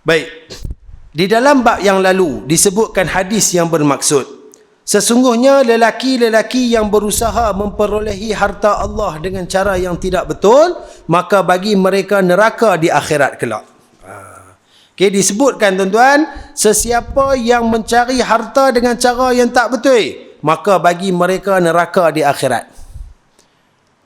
Baik. Di dalam bab yang lalu disebutkan hadis yang bermaksud, sesungguhnya lelaki-lelaki yang berusaha memperolehi harta Allah dengan cara yang tidak betul, maka bagi mereka neraka di akhirat kelak. Okay, disebutkan tuan-tuan, sesiapa yang mencari harta dengan cara yang tak betul, maka bagi mereka neraka di akhirat.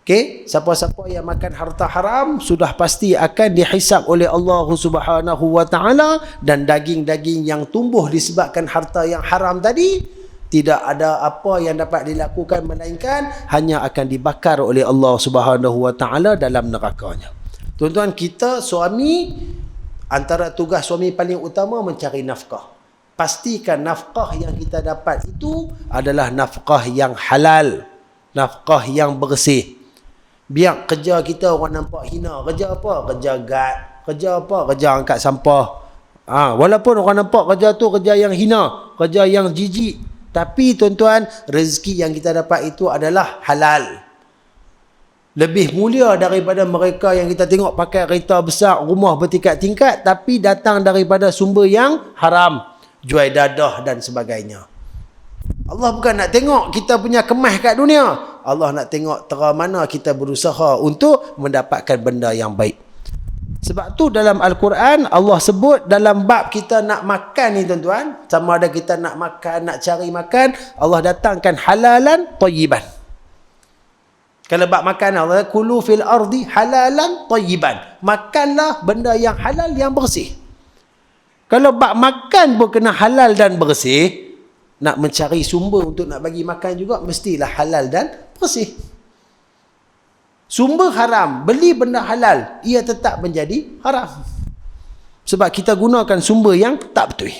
Okay, siapa-siapa yang makan harta haram sudah pasti akan dihisab oleh Allah Subhanahu wa taala, dan daging-daging yang tumbuh disebabkan harta yang haram tadi tidak ada apa yang dapat dilakukan melainkan hanya akan dibakar oleh Allah Subhanahu wa taala dalam nerakanya. Tuan-tuan, kita suami, antara tugas suami paling utama mencari nafkah. Pastikan nafkah yang kita dapat itu adalah nafkah yang halal, nafkah yang bersih. Biar kerja kita orang nampak hina. Kerja apa? Kerja guard. Kerja apa? Kerja angkat sampah. Walaupun orang nampak kerja tu kerja yang hina, kerja yang jijik, tapi tuan-tuan, rezeki yang kita dapat itu adalah halal. Lebih mulia daripada mereka yang kita tengok pakai kereta besar, rumah bertingkat-tingkat, tapi datang daripada sumber yang haram, jual dadah dan sebagainya. Allah bukan nak tengok kita punya kemas kat dunia. Allah nak tengok tera mana kita berusaha untuk mendapatkan benda yang baik. Sebab tu dalam Al-Quran Allah sebut dalam bab kita nak makan ni tuan-tuan, sama ada kita nak makan, nak cari makan, Allah datangkan halalan tayyiban. Kalau bab makan, Allah kulu fil ardi halalan tayyiban. Makanlah benda yang halal, yang bersih. Kalau bab makan pun kena halal dan bersih, nak mencari sumber untuk nak bagi makan juga mestilah halal dan bersih. Sumber haram, beli benda halal, ia tetap menjadi haram. Sebab kita gunakan sumber yang tak betul.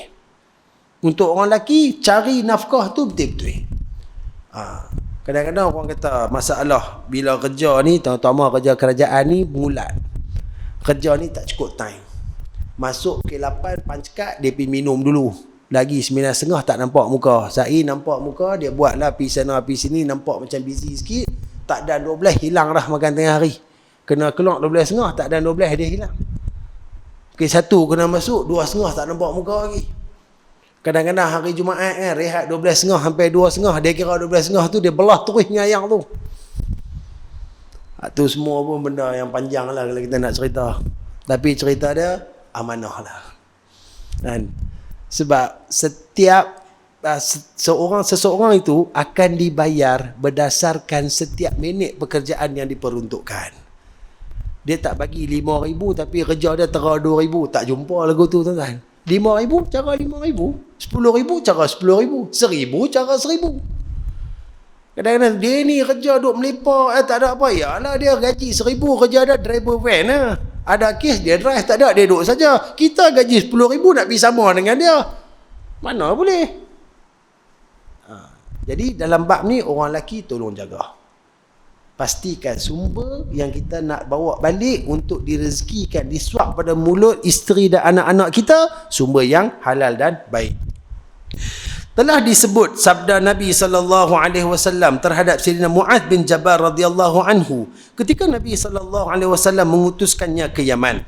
Untuk orang lelaki, cari nafkah tu betul-betul. Kadang-kadang orang kata masalah bila kerja ni, terutama kerja kerajaan ni, bulat. Kerja ni tak cukup time. Masuk ke 8 pancekat, dia pergi minum dulu. Lagi 9.30 tak nampak muka. Saya nampak muka, dia buatlah pergi sana pergi sini, nampak macam busy sikit. Tak dan 12 hilang dah makan tengah hari. Kena keluar 12.30, tak dan 12 dia hilang. Okey, 1 kena masuk, 2.30 tak nampak muka lagi. Kadang-kadang hari Jumaat kan, rehat 12.30 sampai 2.30, dia kira 12.30 tu dia belah terus nyayang tu. Tu semua pun benda yang panjang lah kalau kita nak cerita. Tapi cerita dia amanah lah. Dan sebab setiap seseorang itu akan dibayar berdasarkan setiap minit pekerjaan yang diperuntukkan. Dia tak bagi 5,000 tapi kerja dia tera 2,000. Tak jumpa lagu tu tuan-tuan. 5,000 cara 5,000, 10,000 cara 10,000, 1,000 cara 1,000. Kadang-kadang dia ni kerja duk melepak, tak ada apa. Yalah, dia gaji 1,000, kerja dia driver van lah. Ada kes dia drive, tak ada dia duduk saja. Kita gaji 10,000 nak pergi sama dengan dia. Mana boleh? Jadi dalam bab ni orang lelaki tolong jaga. Pastikan sumber yang kita nak bawa balik untuk direzekikan, disuap pada mulut isteri dan anak-anak kita, sumber yang halal dan baik. Telah disebut sabda Nabi SAW terhadap Sayyidina Mu'adz bin Jabal radhiyallahu anhu ketika Nabi SAW mengutuskannya ke Yaman.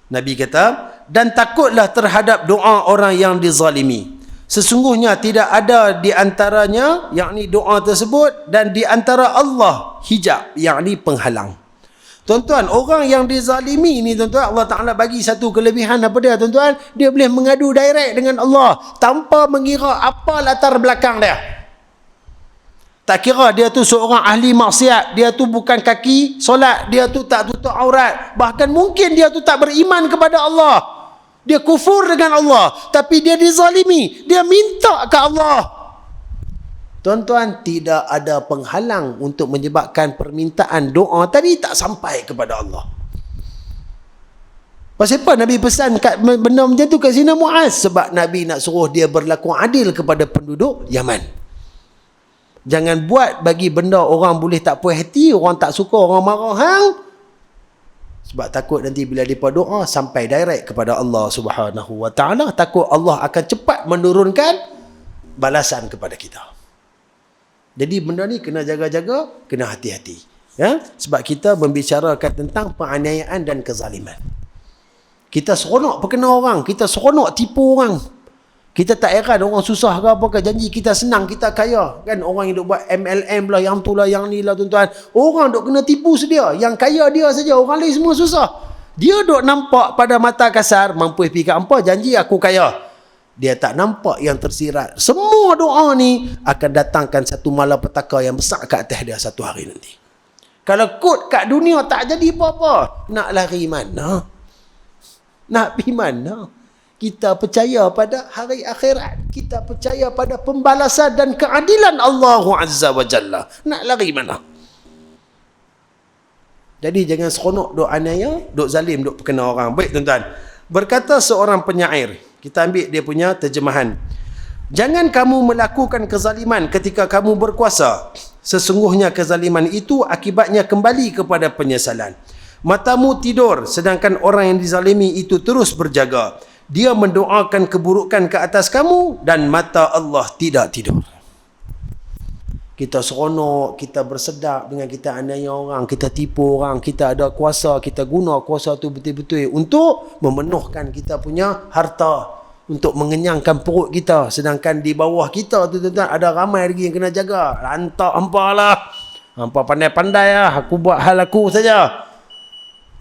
Nabi kata, dan takutlah terhadap doa orang yang dizalimi. Sesungguhnya tidak ada di antaranya, yakni doa tersebut, dan di antara Allah hijab, yakni penghalang. Tuan-tuan, orang yang dizalimi ni tuan-tuan, Allah Ta'ala bagi satu kelebihan apa dia tuan-tuan? Dia boleh mengadu direct dengan Allah tanpa mengira apa latar belakang dia. Tak kira dia tu seorang ahli maksiat, dia tu bukan kaki solat, dia tu tak tutup aurat, bahkan mungkin dia tu tak beriman kepada Allah, dia kufur dengan Allah, tapi dia dizalimi, dia minta ke Allah. Tuan-tuan, tidak ada penghalang untuk menyebabkan permintaan doa tadi tak sampai kepada Allah. Pasal apa Nabi pesan benda macam tu kat Sayyidina Mu'adz? Sebab Nabi nak suruh dia berlaku adil kepada penduduk Yaman. Jangan buat bagi benda orang boleh tak puas hati, orang tak suka, orang marah hang. Sebab takut nanti bila mereka doa sampai direct kepada Allah Subhanahu wa taala, takut Allah akan cepat menurunkan balasan kepada kita. Jadi benda ni kena jaga-jaga, kena hati-hati. Ya? Sebab kita membicarakan tentang penganiayaan dan kezaliman. Kita seronok perkena orang, kita seronok tipu orang. Kita tak heran orang susah ke apa ke, janji kita senang, kita kaya. Kan orang yang duk buat MLM lah, yang tu lah, yang ni lah tuan-tuan. Orang duk kena tipu sedia. Yang kaya dia saja, orang lain semua susah. Dia duk nampak pada mata kasar, mampu pergi kat hampa, janji aku kaya. Dia tak nampak yang tersirat. Semua doa ni akan datangkan satu malapetaka yang besar kat atas dia satu hari nanti. Kalau kod kat dunia tak jadi apa-apa, nak lari mana? Nak pergi mana? Kita percaya pada hari akhirat. Kita percaya pada pembalasan dan keadilan Allah Azza wa Jalla. Nak lari mana? Jadi jangan seronok duk aniaya, duk zalim, duk perkena orang. Baik tuan-tuan. Berkata seorang penyair, kita ambil dia punya terjemahan. Jangan kamu melakukan kezaliman ketika kamu berkuasa. Sesungguhnya kezaliman itu akibatnya kembali kepada penyesalan. Matamu tidur, sedangkan orang yang dizalimi itu terus berjaga. Dia mendoakan keburukan ke atas kamu dan mata Allah tidak tidur. Kita seronok, kita bersedap dengan kita aniaya orang, kita tipu orang, kita ada kuasa, kita guna kuasa tu betul-betul untuk memenuhkan kita punya harta, untuk mengenyangkan perut kita. Sedangkan di bawah kita tu tuan-tuan ada ramai lagi yang kena jaga. Lantak hampa lah. Hampa pandai-pandai lah. Aku buat hal aku saja.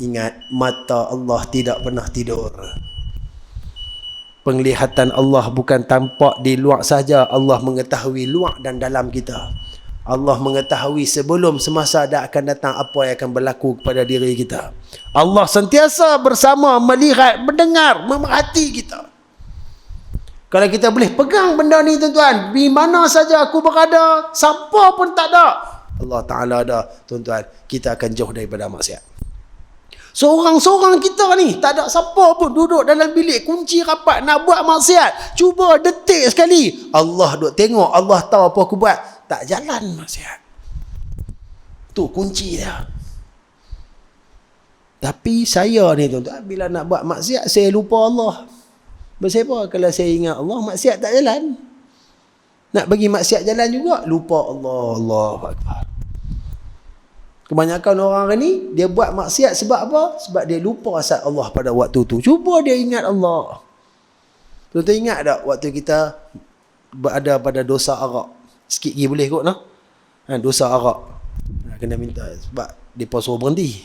Ingat, mata Allah tidak pernah tidur. Penglihatan Allah bukan tampak di luar saja. Allah mengetahui luar dan dalam kita. Allah mengetahui sebelum semasa ada akan datang apa yang akan berlaku kepada diri kita. Allah sentiasa bersama, melihat, mendengar, memerhati kita. Kalau kita boleh pegang benda ni tuan-tuan, di mana saja aku berada, siapa pun tak ada, Allah Ta'ala ada, tuan-tuan, kita akan jauh daripada maksiat. Seorang-seorang kita ni, tak ada siapa pun duduk dalam bilik, kunci rapat, nak buat maksiat. Cuba detik sekali. Allah duk tengok, Allah tahu apa aku buat. Tak jalan maksiat. Tu kunci dia. Tapi saya ni tuan-tuan, bila nak buat maksiat, saya lupa Allah. Sebab kalau saya ingat Allah, maksiat tak jalan. Nak bagi maksiat jalan juga, lupa Allah. Allahu Akbar. Kebanyakan orang ni, dia buat maksiat sebab apa? Sebab dia lupa asal Allah pada waktu tu. Cuba dia ingat Allah. Tuan-tuan ingat tak waktu kita berada pada dosa arak? Sikit lagi boleh kot, no? Dosa arak. Kena minta sebab dia suruh berhenti.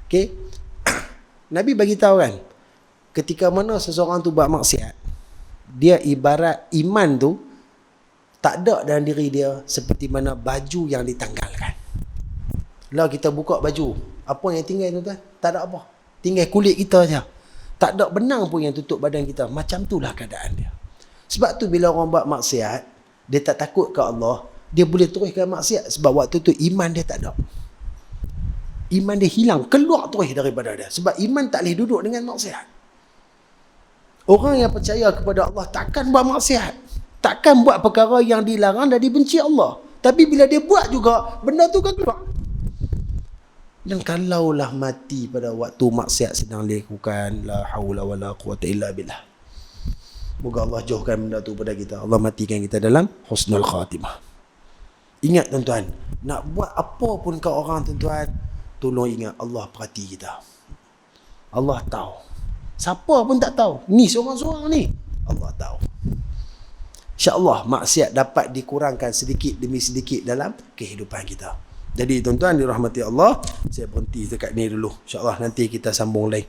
Okay? Nabi bagi tahu kan, ketika mana seseorang tu buat maksiat, dia ibarat iman tu tak ada dalam diri dia seperti mana baju yang ditanggalkan. Lah kita buka baju, apa yang tinggal tuan-tuan? Tak ada apa. Tinggal kulit kita saja. Tak ada benang pun yang tutup badan kita. Macam itulah keadaan dia. Sebab tu bila orang buat maksiat, dia tak takut ke Allah, dia boleh teruskan maksiat sebab waktu tu iman dia tak ada. Iman dia hilang, keluar terus daripada dia. Sebab iman tak boleh duduk dengan maksiat. Orang yang percaya kepada Allah takkan buat maksiat. Takkan buat perkara yang dilarang dan dibenci Allah. Tapi bila dia buat juga, benda tu kan keluar. Dan kalaulah mati pada waktu maksiat sedang dilakukan, la haula wala quwata illa billah. Moga Allah jauhkan benda tu pada kita. Allah matikan kita dalam husnul khatimah. Ingat tuan-tuan, nak buat apa pun kat orang tuan-tuan, tolong ingat Allah perhati kita. Allah tahu. Siapa pun tak tahu. Ni seorang-seorang ni, Allah tahu. InsyaAllah maksiat dapat dikurangkan sedikit demi sedikit dalam kehidupan kita. Jadi tuan-tuan dirahmati Allah, saya berhenti dekat ni dulu. InsyaAllah nanti kita sambung lagi.